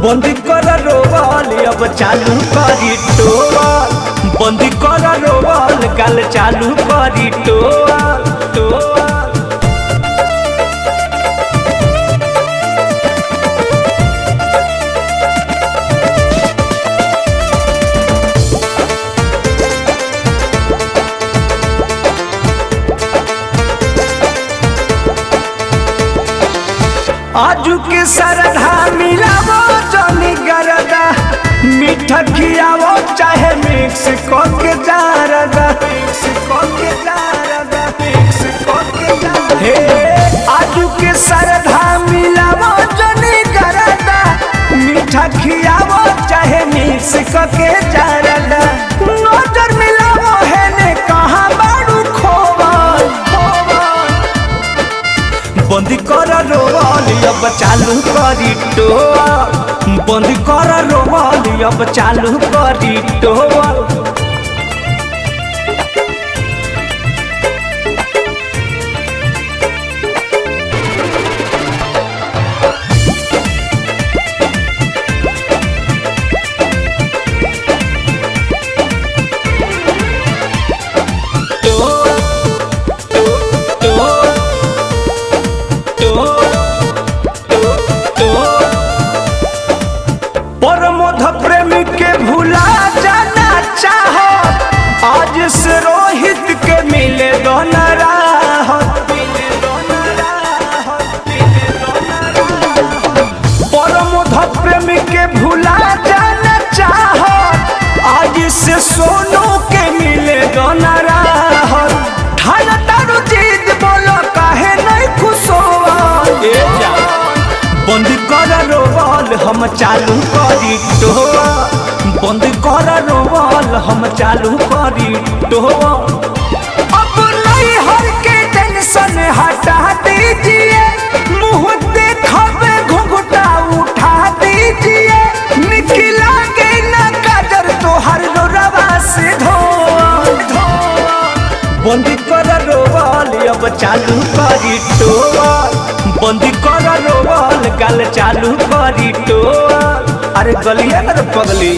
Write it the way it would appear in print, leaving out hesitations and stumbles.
बंदी कर रोवल अब चालू करी टोल, बंदी कर रोवल गाल चालू करी टोल टोल। आजू के सरधा मिलावो जनी गरदा, मीठा खियावो चाहे मिक्स करके जारदा, मिक्स करके जारदा, मिक्स करके जारदा। हे आजू के सरधा मिलावो जनी गरदा, मीठा खियावो चाहे मिक्स करके जारदा। नजर मिलावो है ने कहाँ बाड़ू खोवल खोवल, बंदी कर रोवल अब चालू करी टोल, बंदी कर रोवल अब चालू करी टोल। परमोध प्रेमी के भुला जाना चाहो, आज से रोहित के मिले दोना राहत, मिले दोना राहत, मिले दोना राहत। परमोध प्रेमी के भुला जाना चाहो, आज से सोनू के मिले दोना राहत। ठाना तारू जीत बोलो काहे नहीं खुश होवा, बंदी कर रोवल हम चालू करी टोल, बंदी कर रोवल हम चालू करी टोल। अब नहीं हर के टेंशन हटा दीजिए, मुँह देखबे घुंघटा उठा दीजिए। निकला के न काजर तोहर रोरवा से धोल धोल, बंदी कर रोवल अब चालू करी टोल, बंदी कर रोवल गाल चालू करी टोल। अरे गलिया कर पगली।